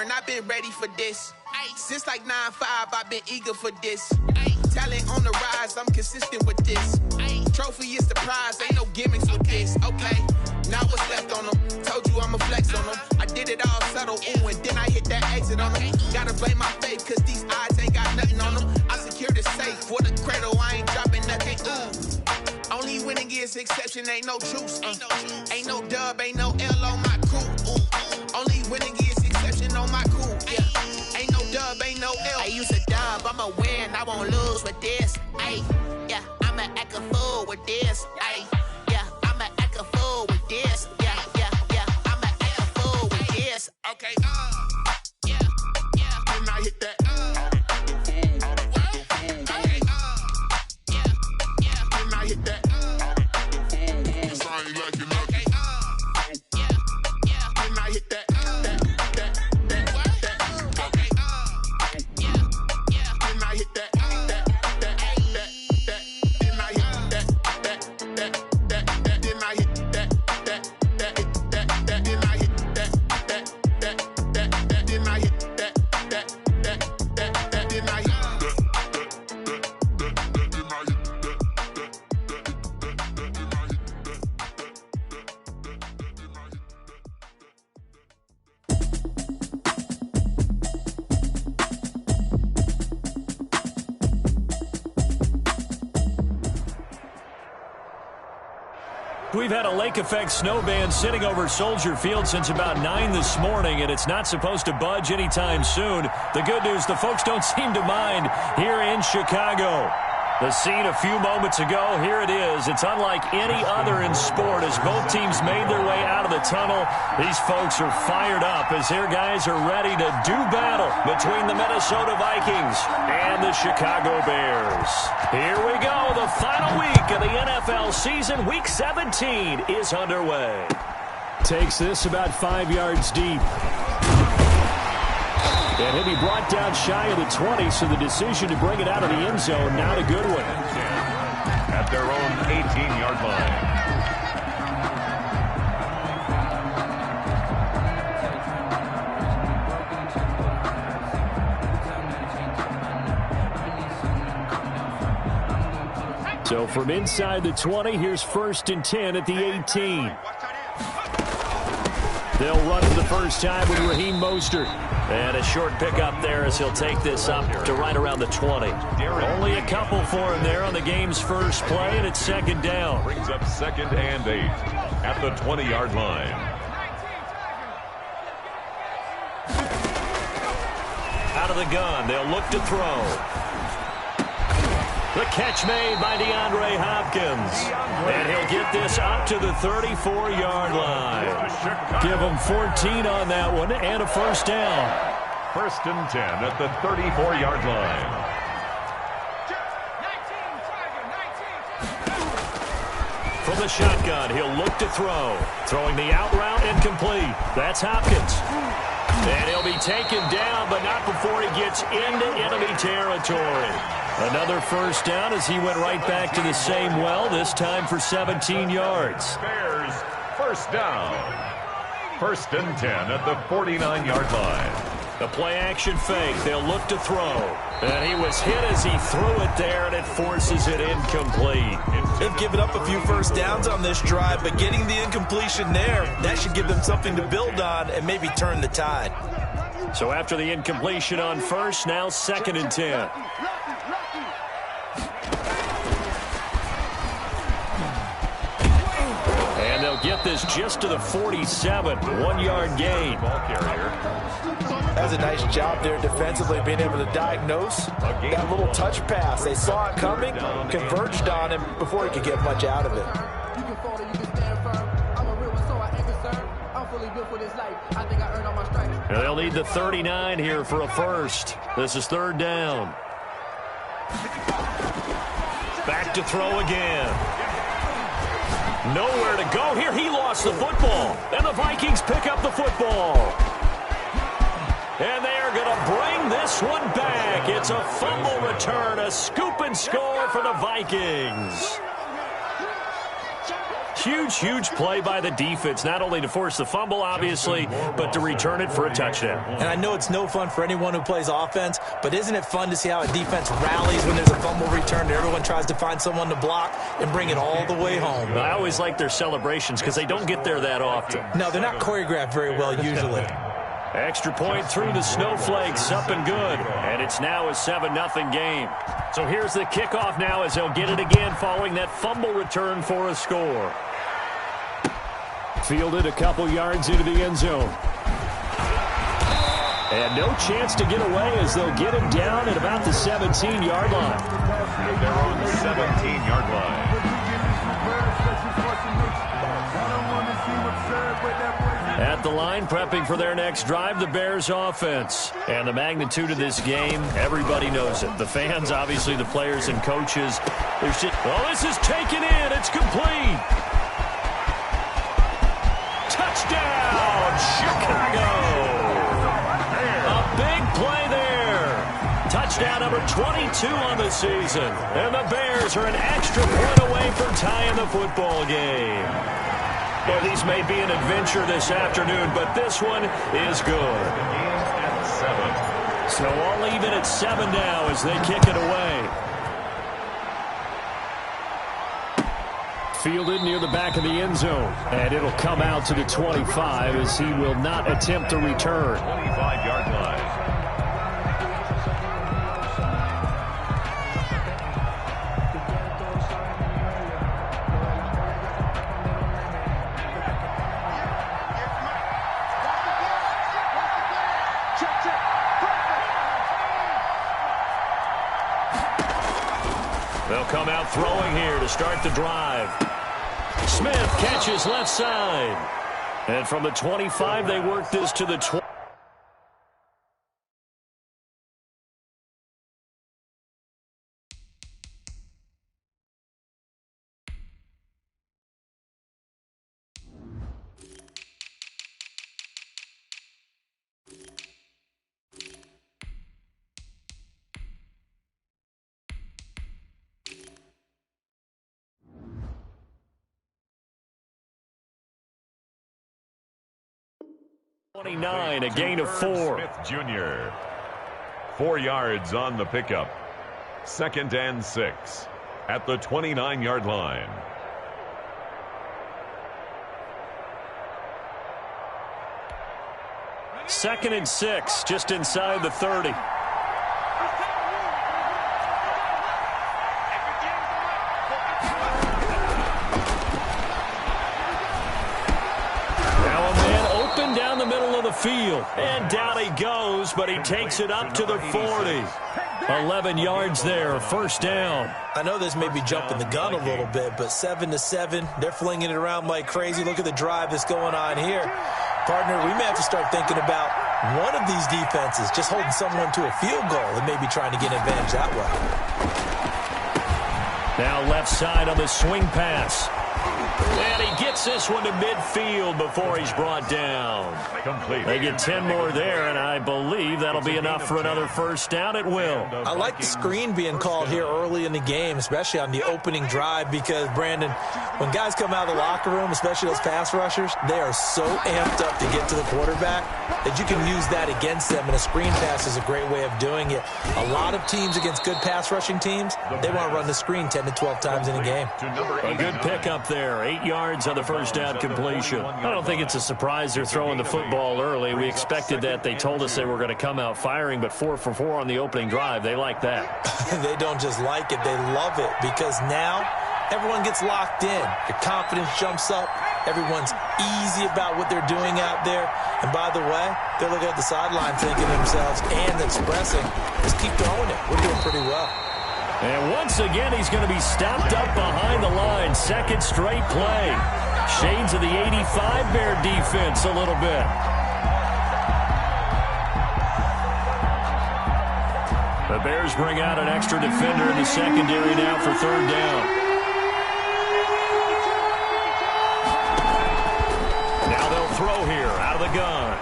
foreign, I've been ready for this. Since like 9-5, I've been eager for this. Talent on the rise, I'm consistent with this. Trophy is the prize, ain't no gimmicks with this. Okay, now what's left on them? Told you I'ma flex on them. I did it all subtle, ooh, and then I hit that exit on them. Gotta blame my faith, cause these odds ain't got nothing on them. I secured the safe for the cradle, I ain't dropping nothing, ooh. Only winning is exception, ain't no truce. Ain't no dub, ain't no L on my crew. Ooh. Only winning is exception on my crew. Yeah. Ain't no dub, ain't no L. I use a dub, I'ma win, I won't lose with this. Ay, yeah, I'ma act a fool with this. Ay, yeah, I'ma act a fool with this. Yeah, yeah, yeah, I'ma act a fool with this. Okay, yeah, yeah. Then I hit that. Okay, yeah, yeah. Then I hit that. Cause I ain't like it. Okay, yeah, yeah. Then I hit that. We've had a lake effect snow band sitting over Soldier Field since about 9 this morning, and it's not supposed to budge anytime soon. The good news, the folks don't seem to mind here in Chicago. The scene a few moments ago, here it is. It's unlike any other in sport as both teams made their way out of the tunnel. These folks are fired up as their guys are ready to do battle between the Minnesota Vikings and the Chicago Bears. Here we go. The final week of the NFL season, Week 17, is underway. Takes this about 5 yards deep. And he'll be brought down shy of the 20, so the decision to bring it out of the end zone, not a good one. At their own 18-yard line. So from inside the 20, here's 1st and 10 at the 18. They'll run for the first time with Raheem Mostert. And a short pickup there as he'll take this up to right around the 20. Only a couple for him there on the game's first play, and it's 2nd down. Brings up 2nd and 8 at the 20-yard line. Out of the gun, they'll look to throw. The catch made by DeAndre Hopkins. And he'll get this up to the 34-yard line. Give him 14 on that one and a first down. 1st and 10 at the 34-yard line. From the shotgun, he'll look to throw. Throwing the out route incomplete. That's Hopkins. And he'll be taken down, but not before he gets into enemy territory. Another first down as he went right back to the same well, this time for 17 yards. Bears, first down. 1st and 10 at the 49-yard line. The play-action fake. They'll look to throw. And he was hit as he threw it there, and it forces it incomplete. They've given up a few first downs on this drive, but getting the incompletion there, that should give them something to build on and maybe turn the tide. So after the incompletion on first, now 2nd and 10. And they'll get this just to the 47, 1-yard gain. Ball carrier. That's a nice job there defensively, being able to diagnose that little touch pass. They saw it coming, converged on him before he could get much out of it. And they'll need the 39 here for a first. This is 3rd down. Back to throw again. Nowhere to go here. He lost the football. And the Vikings pick up the football. And they are going to bring this one back. It's a fumble return, a scoop and score for the Vikings. Huge play by the defense, not only to force the fumble, obviously, but to return it for a touchdown. And I know it's no fun for anyone who plays offense, but isn't it fun to see how a defense rallies when there's a fumble return and everyone tries to find someone to block and bring it all the way home? I always like their celebrations because they don't get there that often. No, they're not choreographed very well usually. Extra point through the Snowflakes, up and good. And it's now a 7-0 game. So here's the kickoff now as they'll get it again following that fumble return for a score. Fielded a couple yards into the end zone. And no chance to get away as they'll get him down at about the 17-yard line. They're on the 17-yard line. At the line, prepping for their next drive, the Bears offense. And the magnitude of this game, everybody knows it. The fans, obviously the players and coaches. This is taken in. It's complete. Touchdown, Chicago. A big play there. Touchdown number 22 on the season. And the Bears are an extra point away from tying the football game. Well, these may be an adventure this afternoon, but this one is good. So all even at 7 now as they kick it away. Fielded near the back of the end zone. And it'll come out to the 25 as he will not attempt to return. 25-yard line. They'll come out throwing here to start the drive. Smith catches left side. And from the 25, they work this to the 20. A gain of 4. Smith Jr. 4 yards on the pickup. 2nd and 6 at the 29-yard line. Second and 6, just inside the 30. Down the middle of the field, and down he goes, but he takes it up to the 40. 11 yards there, first down. I know this may be jumping the gun a little bit, but 7-7, they're flinging it around like crazy. Look at the drive that's going on here. Partner, we may have to start thinking about one of these defenses just holding someone to a field goal and maybe trying to get an advantage that way. Now left side on the swing pass. And he gets this one to midfield before he's brought down. Complete. They get 10 more there, and I believe that'll be enough for another first down at will. I like the screen being called here early in the game, especially on the opening drive, because, Brandon, when guys come out of the locker room, especially those pass rushers, they are so amped up to get to the quarterback that you can use that against them, and a screen pass is a great way of doing it. A lot of teams against good pass rushing teams, they want to run the screen 10 to 12 times in a game. A good pickup there. 8 yards on the first down completion. I don't think it's a surprise they're throwing the football early. We expected that. They told us they were going to come out firing, but 4 for 4 on the opening drive. They like that. They don't just like it. They love it, because now everyone gets locked in. Your confidence jumps up. Everyone's easy about what they're doing out there. And by the way, they're looking at the sideline thinking to themselves and expressing, just keep throwing it. We're doing pretty well. And once again, he's going to be stopped up behind the line. Second straight play. Shades of the 85 Bear defense a little bit. The Bears bring out an extra defender in the secondary now for third down. Now they'll throw here out of the gun.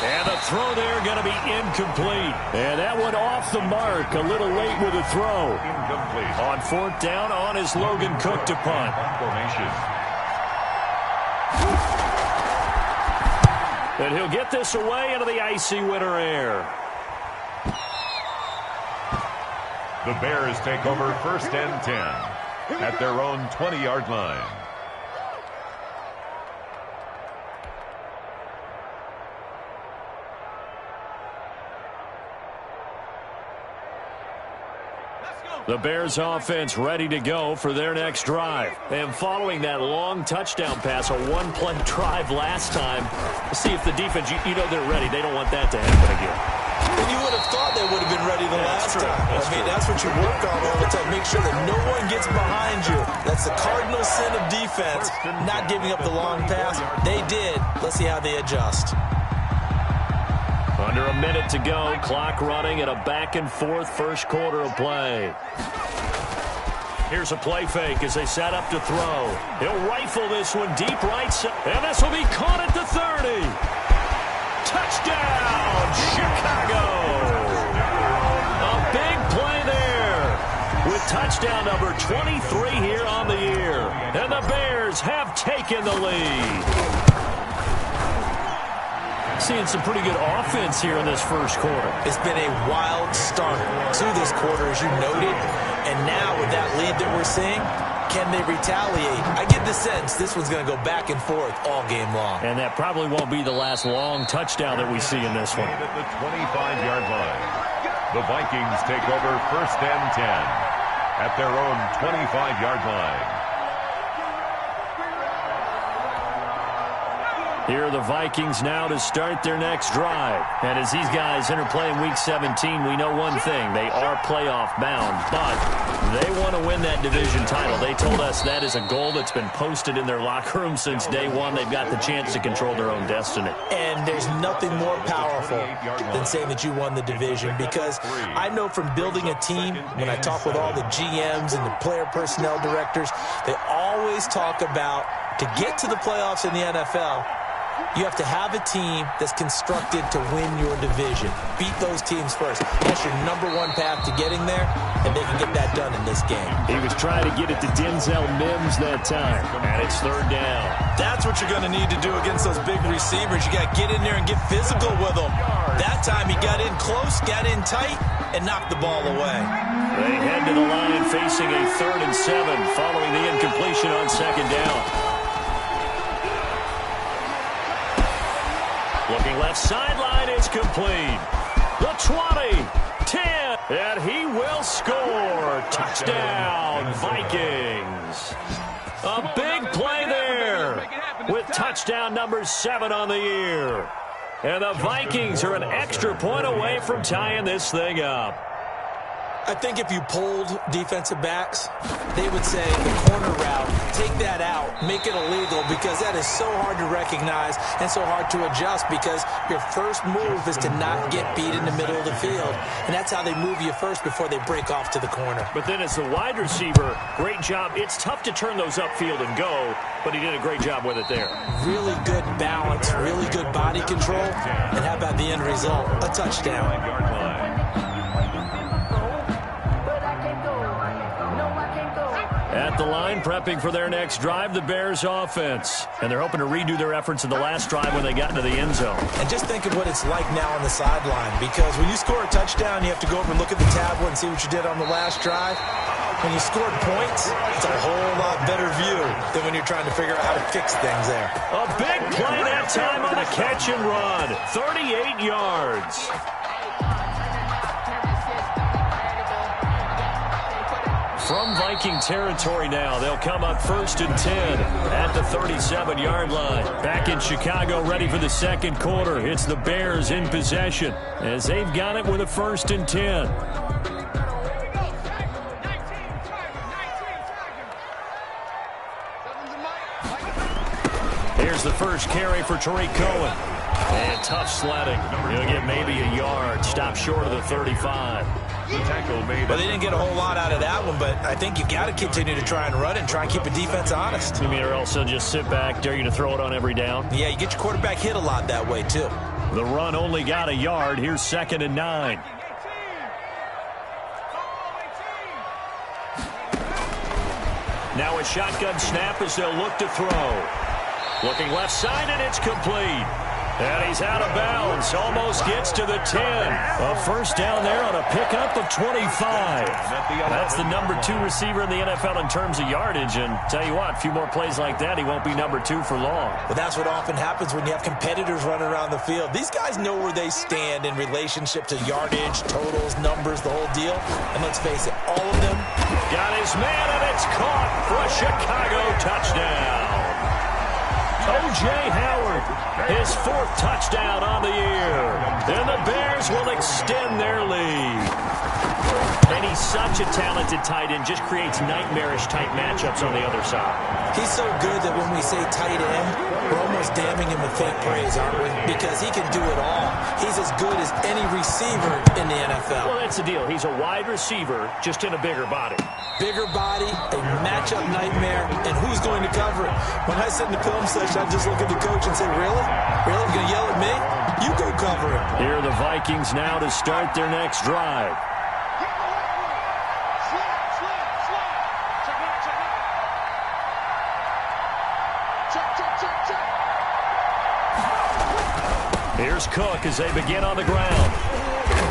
And the throw there going to be incomplete. And that one off the mark. A little late with a throw. Incomplete. On 4th down, on is Logan Cook to punt. Formation. And he'll get this away into the icy winter air. The Bears take over 1st and 10 at their own 20-yard line. The Bears offense ready to go for their next drive. And following that long touchdown pass, a one-play drive last time, we'll see if the defense, you know they're ready. They don't want that to happen again. And you would have thought they would have been ready the last time. That's what you work on all the time. Make sure that no one gets behind you. That's the cardinal sin of defense, not giving up the long pass. They did. Let's see how they adjust. Under a minute to go, clock running at a back-and-forth first quarter of play. Here's a play fake as they set up to throw. He'll rifle this one deep right side, and this will be caught at the 30. Touchdown, Chicago! A big play there with touchdown number 23 here on the year. And the Bears have taken the lead. Seeing some pretty good offense here in this first quarter. It's been a wild start to this quarter, as you noted. And now with that lead that we're seeing, can they retaliate? I get the sense this one's going to go back and forth all game long. And that probably won't be the last long touchdown that we see in this one. At the 25-yard line, the Vikings take over 1st and 10 at their own 25-yard line. Here are the Vikings now to start their next drive. And as these guys enter play in Week 17, we know one thing. They are playoff bound, but they want to win that division title. They told us that is a goal that's been posted in their locker room since day one. They've got the chance to control their own destiny. And there's nothing more powerful than saying that you won the division, because I know from building a team, when I talk with all the GMs and the player personnel directors, they always talk about to get to the playoffs in the NFL, you have to have a team that's constructed to win your division. Beat those teams first. That's your number one path to getting there, and they can get that done in this game. He was trying to get it to Denzel Mims that time, and it's 3rd down. That's what you're going to need to do against those big receivers. You got to get in there and get physical with them. That time he got in close, got in tight, and knocked the ball away. They head to the line facing a 3rd and 7 following the incompletion on 2nd down. Looking left sideline, it's complete. The 20, 10, and he will score. Touchdown, Vikings. A big play there with touchdown number 7 on the year. And the Vikings are an extra point away from tying this thing up. I think if you polled defensive backs, they would say the corner route, take that out, make it illegal, because that is so hard to recognize and so hard to adjust, because your first move is to not get beat in the middle of the field. And that's how they move you first before they break off to the corner. But then as the wide receiver, great job. It's tough to turn those upfield and go, but he did a great job with it there. Really good balance, really good body control. And how about the end result? A touchdown. At the line, prepping for their next drive, the Bears offense. And they're hoping to redo their efforts in the last drive when they got into the end zone. And just think of what it's like now on the sideline, because when you score a touchdown, you have to go over and look at the tablet and see what you did on the last drive. When you scored points, it's a whole lot better view than when you're trying to figure out how to fix things there. A big play that time on the catch and run. 38 yards. From Viking territory now, they'll come up 1st and 10 at the 37-yard line. Back in Chicago, ready for the second quarter. It's the Bears in possession as they've got it with a 1st and 10. Here's the first carry for Tariq Cohen. And tough sledding. He'll get maybe a yard. Stop short of the 35. Well, they didn't get a whole lot out of that one, but I think you got to continue to try and run and try and keep a defense honest. You mean, or else they'll just sit back, dare you to throw it on every down? Yeah, you get your quarterback hit a lot that way, too. The run only got a yard. Here's 2nd and 9. Now a shotgun snap as they'll look to throw. Looking left side, and it's complete. And he's out of bounds. Almost gets to the 10. A first down there on a pickup of 25. That's the number 2 receiver in the NFL in terms of yardage. And tell you what, a few more plays like that, he won't be number 2 for long. But that's what often happens when you have competitors running around the field. These guys know where they stand in relationship to yardage, totals, numbers, the whole deal. And let's face it, all of them. Got his man, and it's caught for a Chicago touchdown. O.J. Howard, his 4th touchdown on the year. And the Bears will extend their lead. And he's such a talented tight end, just creates nightmarish-type matchups on the other side. He's so good that when we say tight end, we're almost damning him with fake praise, aren't we? Because he can do it all. He's as good as any receiver in the NFL. Well, that's the deal. He's a wide receiver, just in a bigger body. Bigger body, a matchup nightmare, and who's going to cover it? When I sit in the film session, I just look at the coach and say, really? Really? You're going to yell at me? You go cover it. Here are the Vikings now to start their next drive. Here's Cook as they begin on the ground.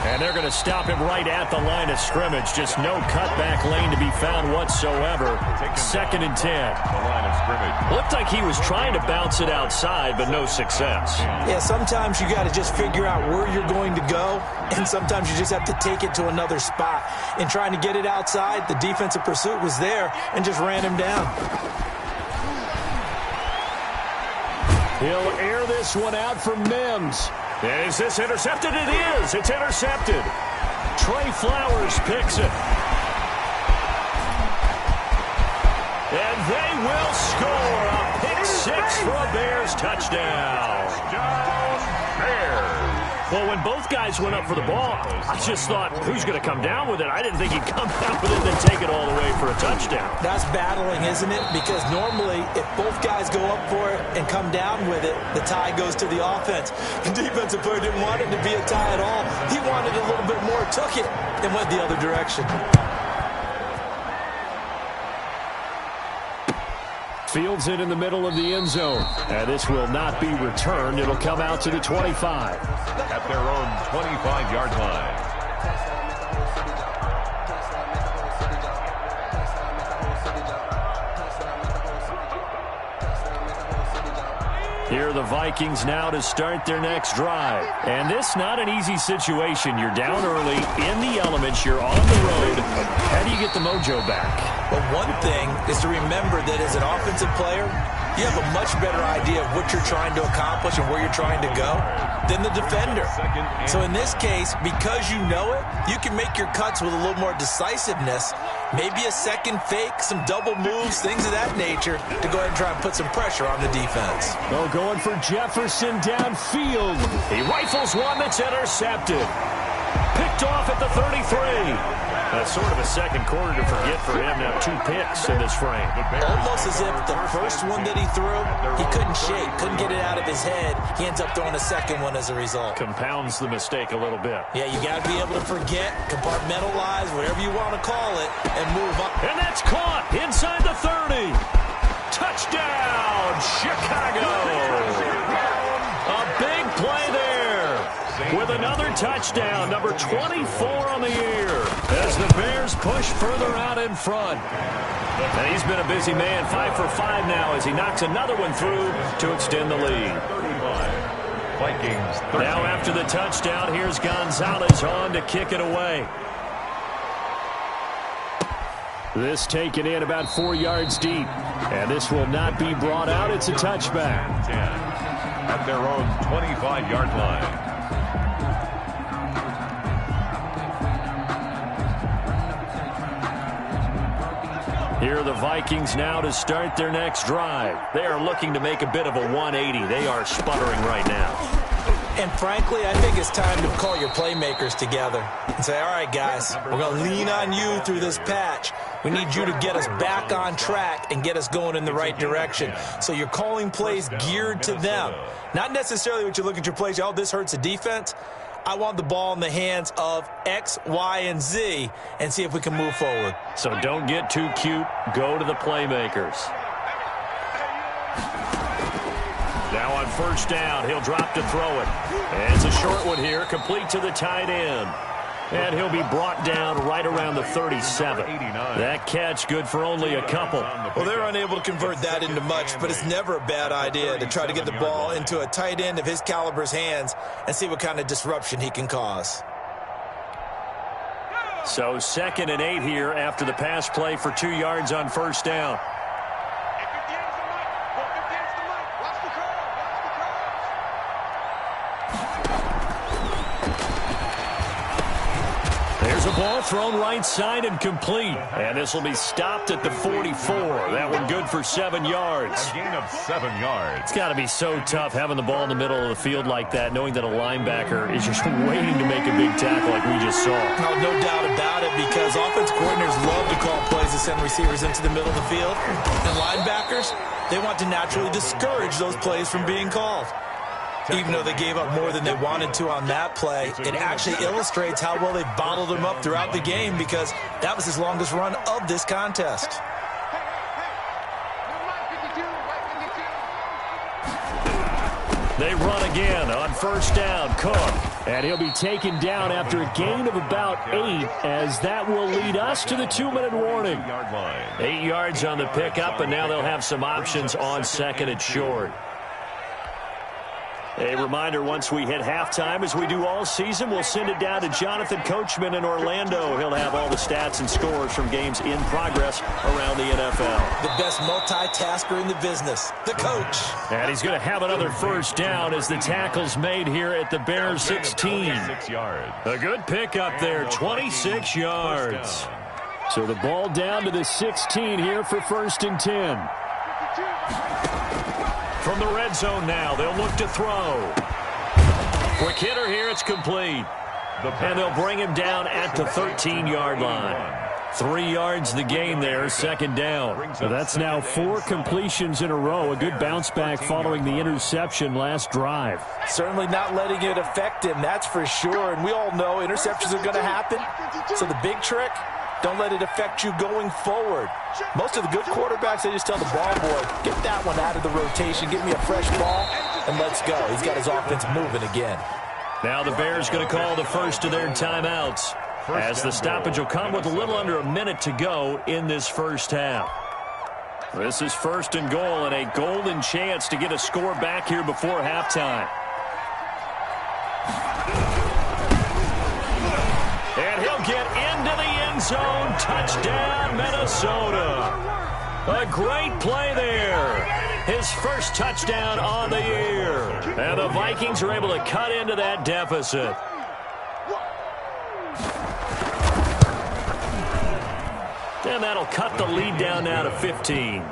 And they're going to stop him right at the line of scrimmage. Just no cutback lane to be found whatsoever. 2nd and 10. The line of scrimmage. Looked like he was trying to bounce it outside, but no success. Yeah, sometimes you got to just figure out where you're going to go, and sometimes you just have to take it to another spot. In trying to get it outside, the defensive pursuit was there and just ran him down. He'll air this one out for Mims. Is this intercepted? It is. It's intercepted. Trey Flowers picks it. And they will score a pick 6 for a Bears touchdown. Well, when both guys went up for the ball, I just thought, who's going to come down with it? I didn't think he'd come down with it and then take it all the way for a touchdown. That's battling, isn't it? Because normally, if both guys go up for it and come down with it, the tie goes to the offense. The defensive player didn't want it to be a tie at all. He wanted a little bit more, took it, and went the other direction. Fields it in the middle of the end zone. And this will not be returned. It'll come out to the 25. At their own 25-yard line. Here are the Vikings now to start their next drive. And this not an easy situation. You're down early, in the elements, you're on the road. How do you get the mojo back? But one thing is to remember that as an offensive player, you have a much better idea of what you're trying to accomplish and where you're trying to go than the defender. So in this case, because you know it, you can make your cuts with a little more decisiveness. Maybe a second fake, some double moves, things of that nature to go ahead and try and put some pressure on the defense. Oh, going for Jefferson downfield. He rifles one that's intercepted. Picked off at the 33. That's sort of a second quarter to forget for him. Now 2 picks in this frame. Almost as if the first one that he threw, he couldn't shake, couldn't get it out of his head. He ends up throwing a second one as a result. Compounds the mistake a little bit. Yeah, you got to be able to forget, compartmentalize, whatever you want to call it, and move on. And that's caught inside the 30. Touchdown, Chicago. A big play there with another touchdown, number 24 on the year, as the Bears push further out in front. And he's been a busy man, 5 for 5 now as he knocks another one through to extend the lead. Vikings 13. Now after the touchdown, here's Gonzalez on to kick it away. This taken in about 4 yards deep. And this will not be brought out. It's a touchback. 10 at their own 25-yard line. Here are the Vikings now to start their next drive. They are looking to make a bit of a 180. They are sputtering right now. And frankly, I think it's time to call your playmakers together and say, all right, guys, we're going to lean on you through this patch. We need you to get us back on track and get us going in the right direction. So you're calling plays geared to them. Not necessarily what you look at your plays, oh, this hurts the defense. I want the ball in the hands of X, Y, and Z and see if we can move forward. So don't get too cute. Go to the playmakers. Now on first down, he'll drop to throw it. And it's a short one here, complete to the tight end. And he'll be brought down right around the 37. That catch good for only a couple. Well, they're unable to convert that into much, but it's never a bad idea to try to get the ball into a tight end of his caliber's hands and see what kind of disruption he can cause. So 2nd and 8 here after the pass play for 2 yards on first down. There's a ball thrown right side and complete. And this will be stopped at the 44. That one good for 7 yards. A gain of 7 yards. It's got to be so tough having the ball in the middle of the field like that, knowing that a linebacker is just waiting to make a big tackle like we just saw. Oh, no doubt about it, because offensive coordinators love to call plays to send receivers into the middle of the field. And linebackers, they want to naturally discourage those plays from being called. Even though they gave up more than they wanted to on that play, it actually illustrates how well they bottled him up throughout the game, because that was his longest run of this contest. They run again on first down. Cook. And he'll be taken down after a gain of about 8, as that will lead us to the 2-minute warning. 8 yards on the pickup, and now they'll have some options on 2nd and short. A reminder, once we hit halftime, as we do all season, we'll send it down to Jonathan Coachman in Orlando. He'll have all the stats and scores from games in progress around the NFL. The best multitasker in the business, the coach. And he's going to have another first down as the tackle's made here at the Bears 16. A good pickup there, 26 yards. So the ball down to the 16 here for 1st and 10. From the red zone now, they'll look to throw. Quick hitter here, it's complete. And they'll bring him down at the 13-yard line. 3 yards the gain there, 2nd down. So that's now 4 completions in a row. A good bounce back following the interception last drive. Certainly not letting it affect him, that's for sure. And we all know interceptions are going to happen. So the big trick, don't let it affect you going forward. Most of the good quarterbacks, they just tell the ball boy, get that one out of the rotation, give me a fresh ball, and let's go. He's got his offense moving again. Now the Bears going to call the first of their timeouts, as the stoppage will come with a little under a minute to go in this first half. This is 1st and goal, and a golden chance to get a score back here before halftime. And he'll get into the end zone. Touchdown, Minnesota. A great play there. His first touchdown on the year. And the Vikings are able to cut into that deficit. And that'll cut the lead down now to 15.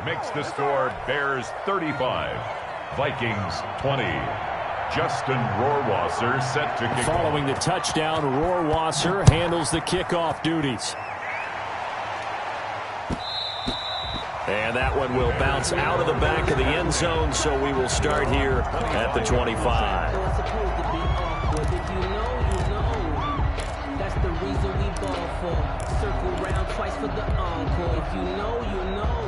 Makes the score Bears 35, Vikings 20. Justin Rohrwasser set to kick Following off. the touchdown, Rohrwasser handles the kickoff duties. And that one will bounce out of the back of the end zone, so we will start here at the 25. That's the reason we ball for. Circle round twice for the encore. If you know, you know.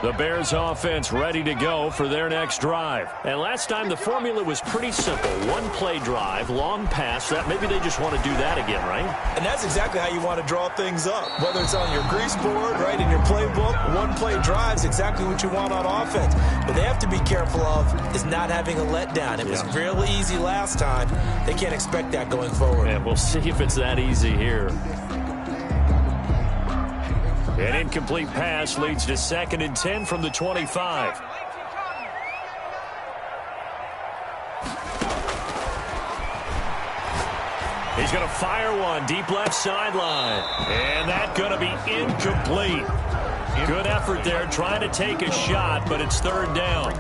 The Bears offense ready to go for their next drive. And last time the formula was pretty simple. One play drive, long pass. That maybe they just want to do that again, right? And that's exactly how you want to draw things up. Whether it's on your grease board, right, in your playbook, one play drive is exactly what you want on offense. But they have to be careful of is not having a letdown. It was real easy last time. They can't expect that going forward. And we'll see if it's that easy here. An incomplete pass leads to 2nd and 10 from the 25. He's going to fire one deep left sideline. And that's going to be incomplete. Good effort there, trying to take a shot, but it's third down.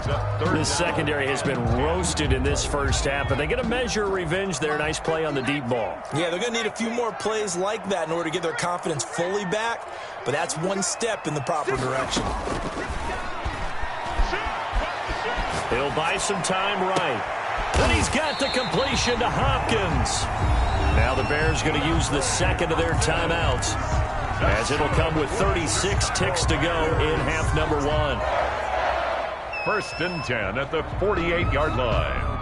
This secondary has been roasted in this first half, but they get a measure of revenge there. Nice play on the deep ball. Yeah, they're going to need a few more plays like that in order to get their confidence fully back, but that's one step in the proper direction. He'll buy some time right. Then he's got the completion to Hopkins. Now the Bears going to use the second of their timeouts, as it'll come with 36 ticks to go in half number 1. 1st and 10 at the 48-yard line.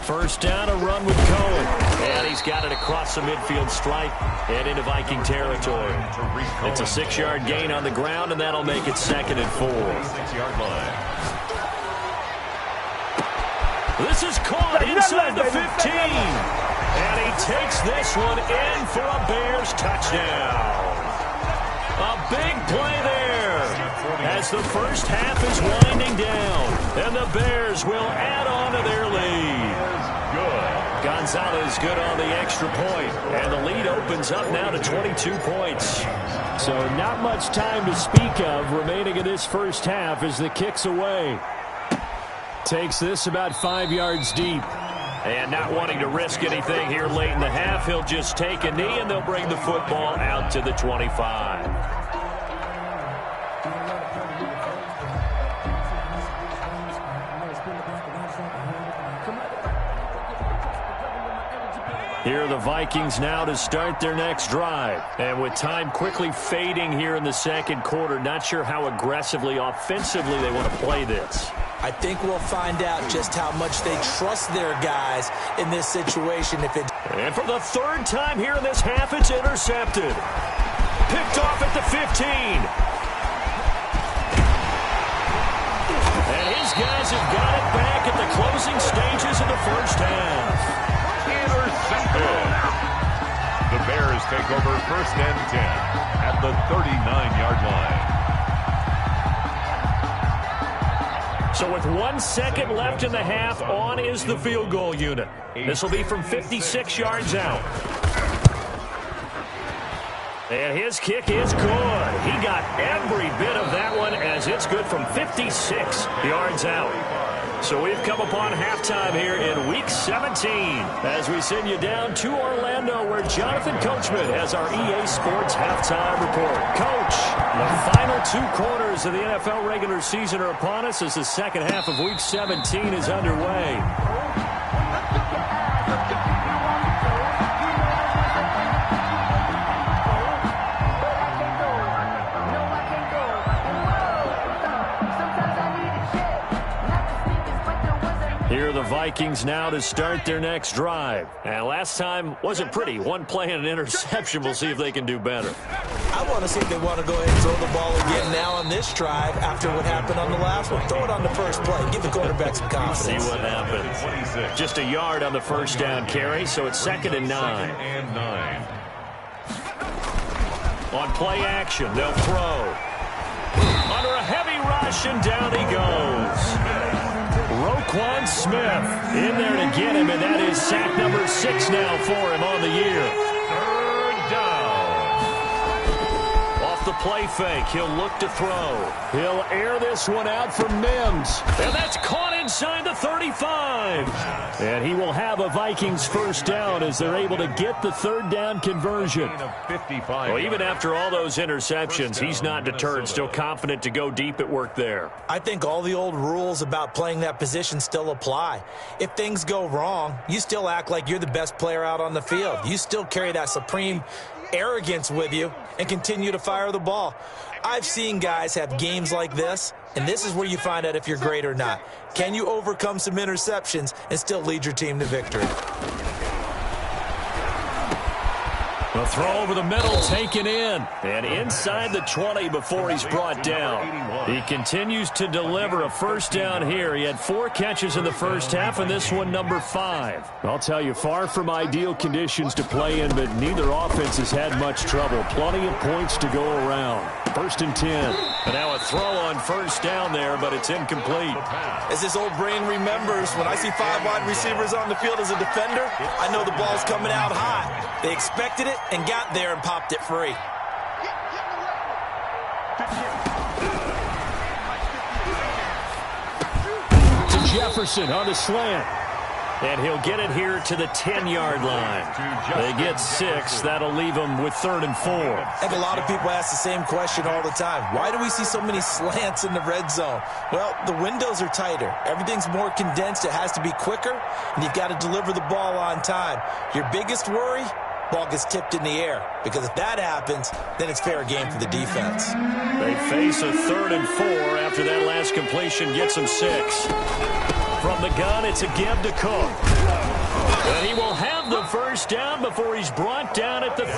First down, a run with Cohen. And he's got it across the midfield stripe and into Viking territory. It's a 6-yard gain on the ground, and that'll make it 2nd and 4. 6-yard line. This is caught inside the 15. And he takes this one in for a Bears touchdown. A big play there as the first half is winding down. And the Bears will add on to their lead. Gonzalez good on the extra point, and the lead opens up now to 22 points. So not much time to speak of remaining in this first half as the kick's away. Takes this about 5 yards deep. And not wanting to risk anything here late in the half, he'll just take a knee, and they'll bring the football out to the 25. Here are the Vikings now to start their next drive. And with time quickly fading here in the second quarter, not sure how aggressively, offensively they want to play this. I think we'll find out just how much they trust their guys in this situation. And for the third time here in this half, it's intercepted. Picked off at the 15. And his guys have got it back at the closing stages of the first half. Intercepted. The Bears take over 1st and 10 at the 39-yard line. So with 1 second left in the half, on is the field goal unit. This will be from 56 yards out. And his kick is good. He got every bit of that one as it's good from 56 yards out. So we've come upon halftime here in Week 17 as we send you down to Orlando, where Jonathan Coachman has our EA Sports halftime report. Coach, the final 2 quarters of the NFL regular season are upon us as the second half of Week 17 is underway. Here are the Vikings now to start their next drive. And last time wasn't pretty. 1 play and an interception. We'll see if they can do better. I want to see if they want to go ahead and throw the ball again now on this drive after what happened on the last one. Throw it on the first play. Give the quarterback some confidence. See what happens. Just a yard on the first down carry, so it's 2nd and 9. On play action, they'll throw. Under a heavy rush, and down he goes. Roquan Smith in there to get him, and that is sack number 6 now for him on the year. 3rd down. Off the play fake, he'll look to throw. He'll air this one out for Mims, and that's caught inside the 35. And he will have a Vikings first down as they're able to get the 3rd down conversion. Well, even after all those interceptions, he's not deterred, still confident to go deep at work there. I think all the old rules about playing that position still apply. If things go wrong, you still act like you're the best player out on the field. You still carry that supreme arrogance with you and continue to fire the ball. I've seen guys have games like this, and this is where you find out if you're great or not. Can you overcome some interceptions and still lead your team to victory? The throw over the middle taken in. And inside the 20 before he's brought down. He continues to deliver a first down here. He had 4 catches in the first half, and this one number 5. I'll tell you, far from ideal conditions to play in, but neither offense has had much trouble. Plenty of points to go around. 1st and 10. And now a throw on first down there, but it's incomplete. As this old brain remembers, when I see 5 wide receivers on the field as a defender, I know the ball's coming out hot. They expected it and got there and popped it free. To Jefferson on the slant. And he'll get it here to the 10-yard line. They get 6. That'll leave them with 3rd and 4. I think a lot of people ask the same question all the time. Why do we see so many slants in the red zone? Well, the windows are tighter. Everything's more condensed. It has to be quicker, and you've got to deliver the ball on time. Your biggest worry? Ball gets tipped in the air, because if that happens, then it's fair game for the defense. They face a 3rd and 4 after that last completion gets them 6. From the gun, it's a give to Cook. And he will have the first down before he's brought down at the 3.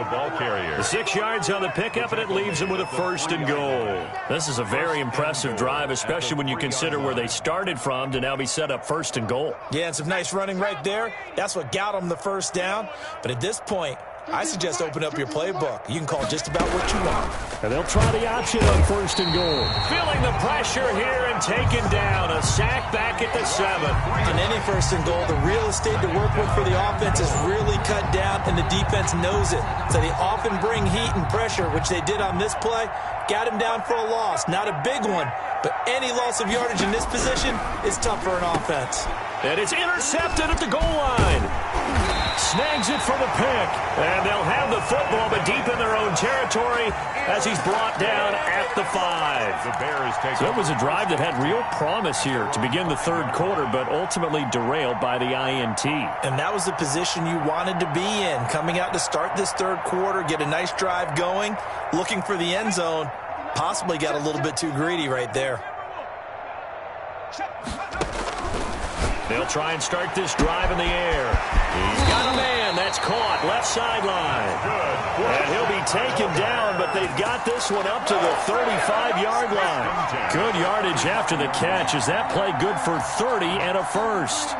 The ball carrier. 6 yards on the pickup, and it leaves him with a 1st and goal. This is a very impressive drive, especially when you consider where they started from to now be set up 1st and goal. Yeah, and some nice running right there. That's what got them the first down. But at this point, I suggest open up your playbook. You can call just about what you want. And they'll try the option on 1st and goal. Feeling the pressure here and taken down. A sack back at the 7. On any 1st and goal, the real estate to work with for the offense is really cut down, and the defense knows it. So they often bring heat and pressure, which they did on this play. Got him down for a loss. Not a big one, but any loss of yardage in this position is tough for an offense. And it's intercepted at the goal line. Snags it for the pick. And they'll have the football, but deep in their own territory as he's brought down at the 5. The Bears take So it was a drive that had real promise here to begin the 3rd quarter, but ultimately derailed by the INT. And that was the position you wanted to be in. Coming out to start this 3rd quarter, get a nice drive going, looking for the end zone. Possibly got a little bit too greedy right there. They'll try and start this drive in the air. He's got a man. That's caught. Left sideline. And he'll be taken down, but they've got this one up to the 35-yard line. Good yardage after the catch. Is that play good for 30 and a 1st?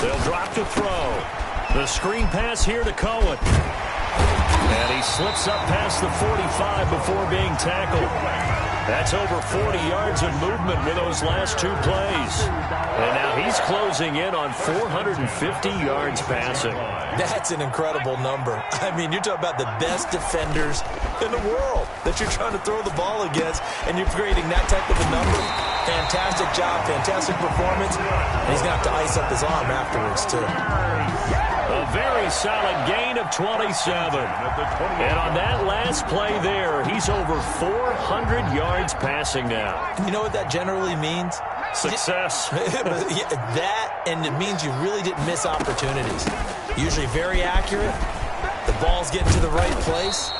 They'll drop to throw. The screen pass here to Cohen. And he slips up past the 45 before being tackled. That's over 40 yards of movement with those last 2 plays. And now he's closing in on 450 yards passing. That's an incredible number. I mean, you're talking about the best defenders in the world that you're trying to throw the ball against, and you're creating that type of a number. Fantastic job, fantastic performance. And he's going to have to ice up his arm afterwards, too. A very solid gain of 27. And on that last play there, he's over 400 yards passing now. You know what that generally means? Success. That, and it means you really didn't miss opportunities. Usually very accurate. The ball's getting to the right place.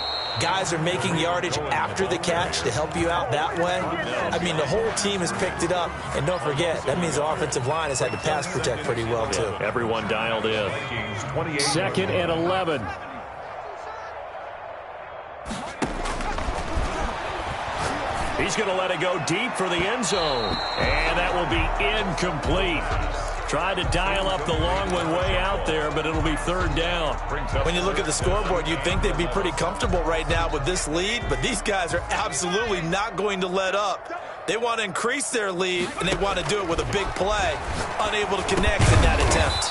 Guys are making yardage after the catch to help you out that way. I mean, the whole team has picked it up. And don't forget, that means the offensive line has had to pass protect pretty well, too. Everyone dialed in. 2nd and 11. He's going to let it go deep for the end zone. And that will be incomplete. Tried to dial up the long one way out there, but it'll be 3rd down. When you look at the scoreboard, you'd think they'd be pretty comfortable right now with this lead, but these guys are absolutely not going to let up. They want to increase their lead, and they want to do it with a big play. Unable to connect in that attempt.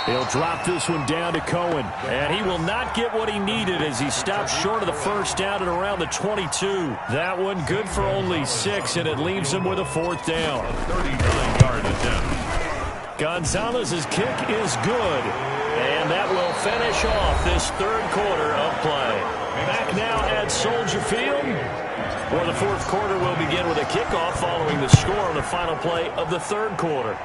He'll drop this one down to Cohen. And he will not get what he needed as he stops short of the first down at around the 22. That one good for only 6, and it leaves him with a 4th down. 39-yard attempt. Gonzalez's kick is good, and that will finish off this 3rd quarter of play. Back now at Soldier Field, where the 4th quarter will begin with a kickoff following the score on the final play of the 3rd quarter.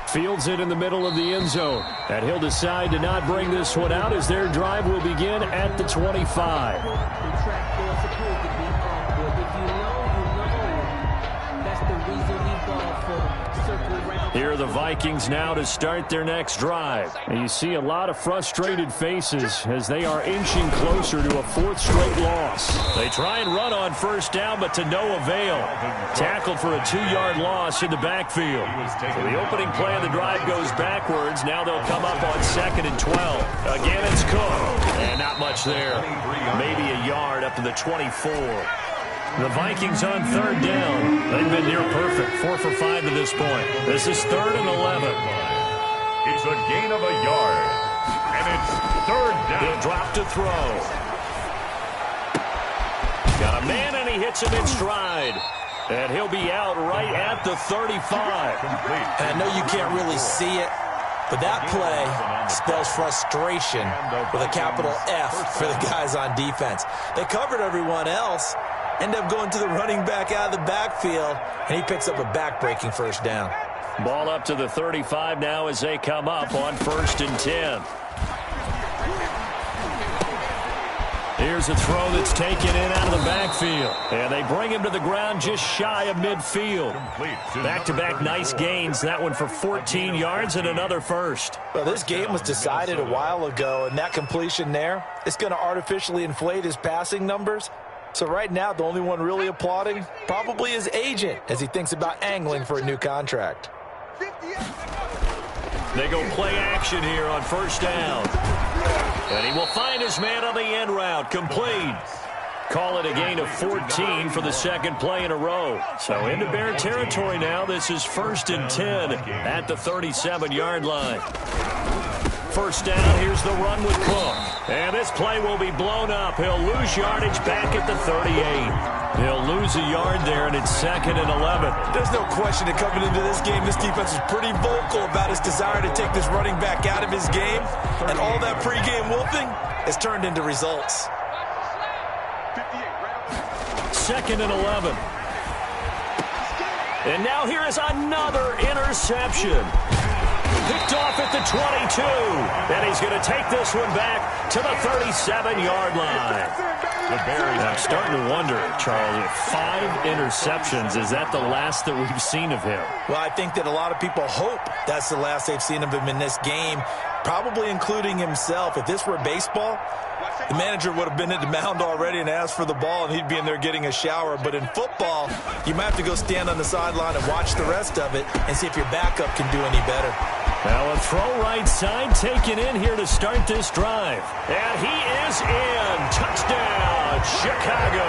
Fields it in the middle of the end zone, and he'll decide to not bring this one out as their drive will begin at the 25. That's the reason we ball for. Circle round Here are the Vikings now to start their next drive. And you see a lot of frustrated faces as they are inching closer to a fourth straight loss. They try and run on first down, but to no avail. Tackled for a 2-yard loss in the backfield. So the opening play of the drive goes backwards. Now they'll come up on 2nd and 12. Again, it's Cook. And not much there. Maybe a yard up to the 24. The Vikings on 3rd down. They've been near perfect, 4 for 5 to this point. This is 3rd and 11. It's a gain of a yard. And it's 3rd down. He'll drop to throw. Got a man, and he hits him in stride. And he'll be out right at the 35. And I know you can't really see it, but that play spells frustration with a capital F for the guys on defense. They covered everyone else, end up going to the running back out of the backfield, and he picks up a back-breaking first down. Ball up to the 35 now as they come up on 1st and 10. Here's a throw that's taken in out of the backfield. And they bring him to the ground just shy of midfield. Back-to-back nice gains. That one for 14 yards and another first. Well, this game was decided a while ago, and that completion there, it's going to artificially inflate his passing numbers. So right now, the only one really applauding probably his agent as he thinks about angling for a new contract. They go play action here on 1st down. And he will find his man on the end route. Complete. Call it a gain of 14 for the 2nd play in a row. So into Bear territory now. This is 1st and 10 at the 37-yard line. 1st down, here's the run with Cook. And this play will be blown up. He'll lose yardage back at the 38. He'll lose a yard there, and it's 2nd and 11. There's no question that coming into this game, this defense is pretty vocal about his desire to take this running back out of his game. And all that pregame wolfing has turned into results. 2nd and 11. And now here is another interception. Picked off at the 22. And he's going to take this one back to the 37-yard line. I'm starting to wonder, Charles, 5 interceptions, is that the last that we've seen of him? Well, I think that a lot of people hope that's the last they've seen of him in this game, probably including himself. If this were baseball, the manager would have been at the mound already and asked for the ball, and he'd be in there getting a shower. But in football, you might have to go stand on the sideline and watch the rest of it and see if your backup can do any better. Now a throw right side taken in here to start this drive. And he is in. Touchdown, Chicago.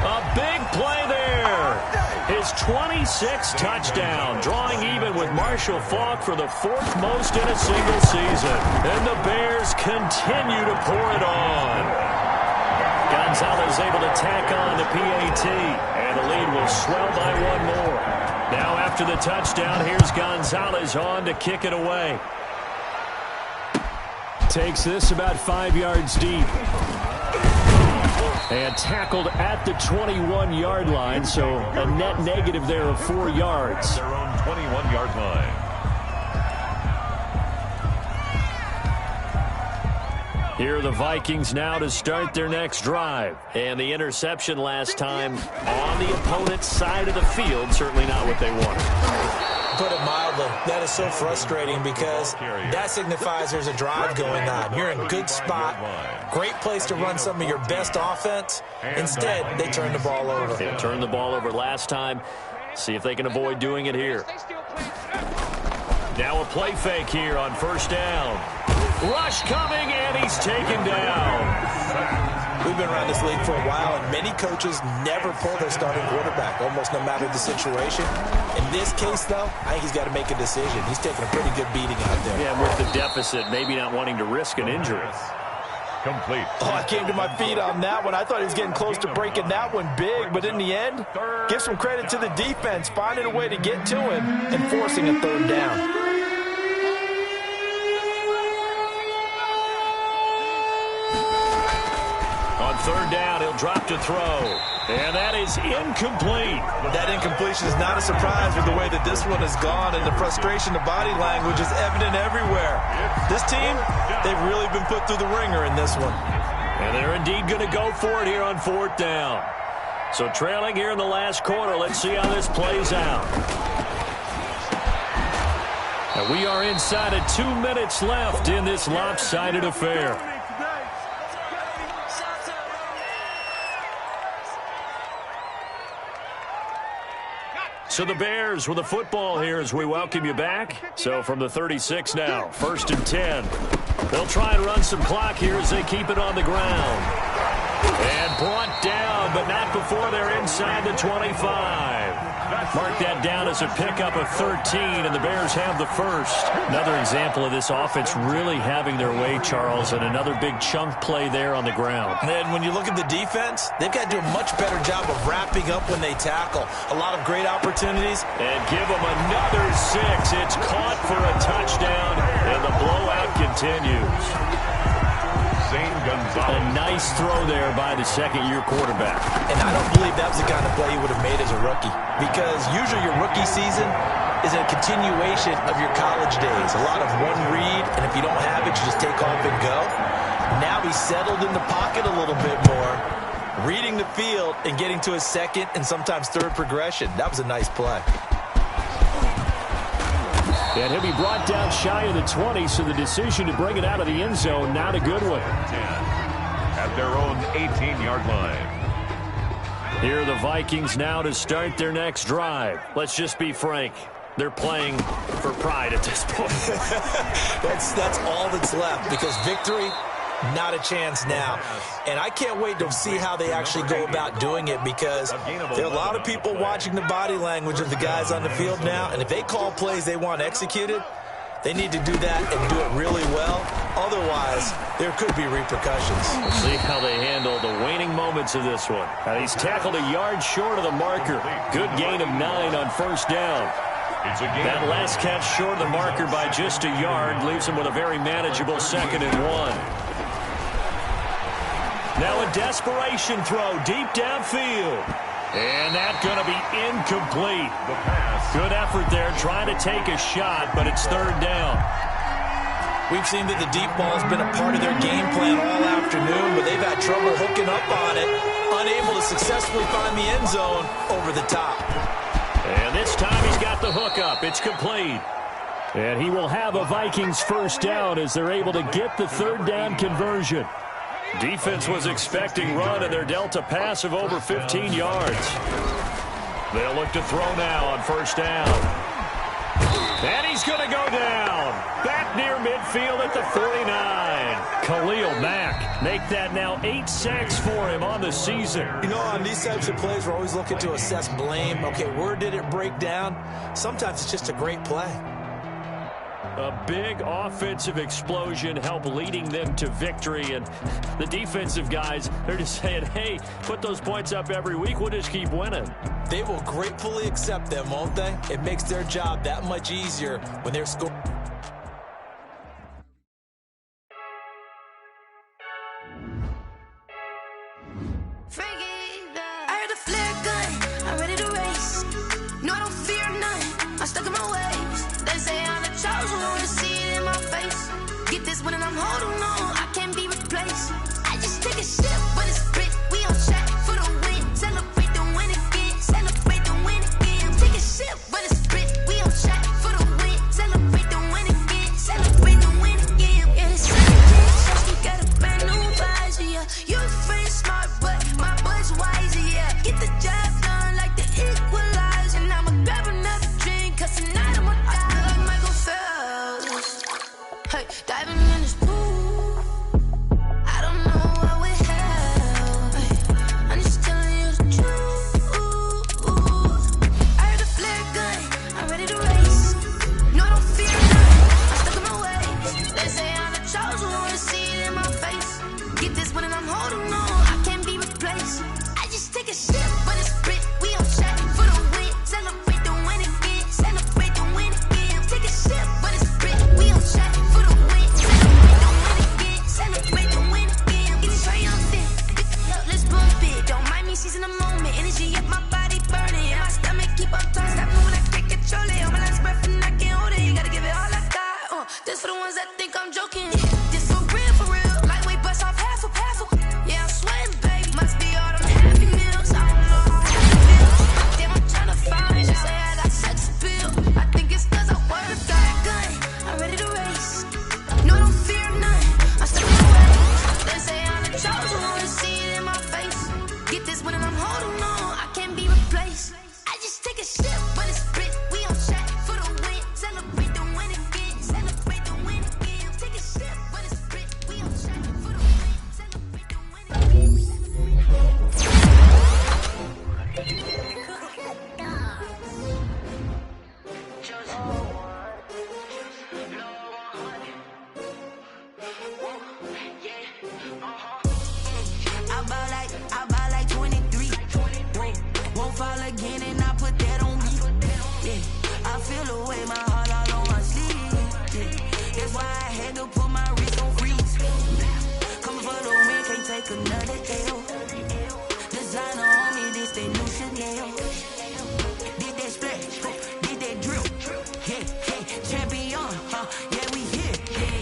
A big play there. His 26th touchdown, drawing even with Marshall Faulk for the 4th most in a single season. And the Bears continue to pour it on. Gonzalez able to tack on the PAT, and the lead will swell by 1 more. Now after the touchdown, here's Gonzalez on to kick it away. Takes this about 5 yards deep. And tackled at the 21-yard line, so a net negative there of 4 yards. Their own 21-yard line. Here are the Vikings now to start their next drive. And the interception last time on the opponent's side of the field, certainly not what they wanted. Put it mildly, that is so frustrating because that signifies there's a drive going on. You're in a good spot, great place to run some of your best offense. Instead, they turn the ball over. They turned the ball over last time. See if they can avoid doing it here. Now a play fake here on 1st down. Rush coming, and he's taken down. We've been around this league for a while, and many coaches never pull their starting quarterback, almost no matter the situation. In this case, though, I think he's got to make a decision. He's taking a pretty good beating out there. Yeah, with the deficit, maybe not wanting to risk an injury. Complete. Oh, I came to my feet on that one. I thought he was getting close to breaking that one big, but in the end, give some credit to the defense, finding a way to get to him and forcing a 3rd down. On 3rd down, he'll drop to throw. And that is incomplete. That incompletion is not a surprise with the way that this one has gone, and the frustration, the body language is evident everywhere. This team, they've really been put through the ringer in this one. And they're indeed going to go for it here on 4th down. So trailing here in the last quarter, let's see how this plays out. And we are inside of 2 minutes left in this lopsided affair. So the Bears with the football here as we welcome you back. So from the 36 now, 1st and 10. They'll try and run some clock here as they keep it on the ground. And brought down, but not before they're inside the 25. Mark that down as a pickup of 13, and the Bears have the first. Another example of this offense really having their way, Charles, and another big chunk play there on the ground. And when you look at the defense, they've got to do a much better job of wrapping up when they tackle. A lot of great opportunities. And give them another 6. It's caught for a touchdown, and the blowout continues. A nice throw there by the second-year quarterback. And I don't believe that was the kind of play he would have made as a rookie, because usually your rookie season is a continuation of your college days. A lot of one read, and if you don't have it, you just take off and go. Now he's settled in the pocket a little bit more, reading the field and getting to his second and sometimes third progression. That was a nice play. And he'll be brought down shy of the 20, so the decision to bring it out of the end zone, not a good one. 10 at their own 18-yard line. Here are the Vikings now to start their next drive. Let's just be frank. They're playing for pride at this point. That's all that's left, because victory, not a chance now. And I can't wait to see how they actually go about doing it, because there are a lot of people watching the body language of the guys on the field now, and if they call plays they want executed, they need to do that and do it really well. Otherwise, there could be repercussions. We'll see how they handle the waning moments of this one. And he's tackled a yard short of the marker. Good gain of 9 on first down. That last catch short of the marker by just a yard leaves him with a very manageable 2nd and 1. Now a desperation throw deep downfield. And that's going to be incomplete. Good effort there trying to take a shot, but it's 3rd down. We've seen that the deep ball's been a part of their game plan all afternoon, but they've had trouble hooking up on it, unable to successfully find the end zone over the top. And this time he's got the hook up. It's complete. And he will have a Vikings first down as they're able to get the 3rd down conversion. Defense was expecting run, and they're dealt a pass of over 15 yards. They'll look to throw now on first down. And he's going to go down. Back near midfield at the 49. Khalil Mack make that now 8 sacks for him on the season. You know, on these types of plays, we're always looking to assess blame. Okay, where did it break down? Sometimes it's just a great play. A big offensive explosion helped leading them to victory, and the defensive guys, they're just saying, hey, put those points up every week, we'll just keep winning. They will gratefully accept them, won't they? It makes their job that much easier when they're scoring. I heard a flare gun, I'm ready to race. No, I don't fear none, I'm stuck in my ways. They say I'm the chosen one, see it in my face. Get this one and I'm holding on, I can't be replaced. I just take a sip, but it's split, we on track for the win. Celebrate the win again, celebrate the win again. Take a sip, but it's split, we on track for the win. Celebrate the win again, celebrate the win again. Yeah, it's we got a brand new visor, yeah. You friend smart, but my bud's wiser, yeah. Get the job done like the equalizer. And I'ma grab another drink, cause tonight I'ma die like Michael Phelps. Hey, diving in this pool, I don't know what we have. Hey, I'm just telling you the truth. I heard a flare gun, I'm ready to race. No, I don't fear none, I'm stuck in my ways. They say I'm the chosen one, see it in my face. Get this one and I'm holding on, I can't be replaced. I just take a sip, but it's split, we on track for the win. Celebrate the win again, celebrate the win again. Take a sip, but it's split, we on track for the win. Celebrate the win again, celebrate the win again. It's triumphant, let's bump it. Don't mind me seizing the moment, energy up my body burning. Yeah, my stomach keep up talking, stop me when I can't control it. On my last breath and I can't hold it, you gotta give it all I got. This for the ones that think I'm joking. This for real, lightweight bust off half a. Yeah, I'm sweating, babe, must be all them happy meals. I don't know how I feel. Damn, I'm tryna find it, she say I got sex appeal. I think it's cause I work that gun. had to put my wrist on freeze. Coming for the win, can't take another L. Designer on me, this they new Chanel. Did that splash, did that drill. Yeah, champion, yeah, we here.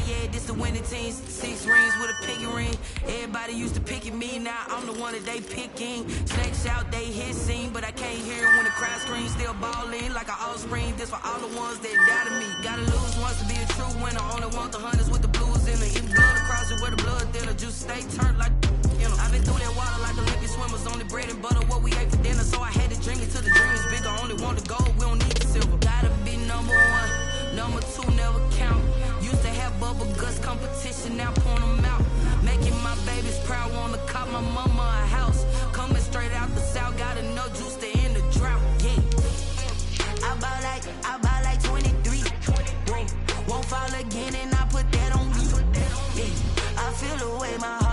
Yeah, this the winning team. 6 rings with a pinky ring. Everybody used to pick at me, now I'm the one that they picking. Snakes out, they hit scene, but I can't hear it when the crowd screams. Still ballin' like an offspring. This for all the ones that doubted me. Gotta lose once to be a true winner. Only want the hunters with the blues in it. Even blood across it where the blood thinner. Juice stay turned like, you know. I've been through that water like Olympic swimmers. Only bread and butter, what we ate for dinner. So I had to drink it till the dream is bigger. Only want the gold, we don't need the silver. Gotta be number 1. Number 2 never count. Used to have bubble guts competition, now point them out. Making my babies proud, wanna cop my mama a house. Coming straight out the south, gotta know juice to end the drought. Yeah, I buy like 23. Whoa, won't fall again, and I put that on me. Yeah, I feel the way my heart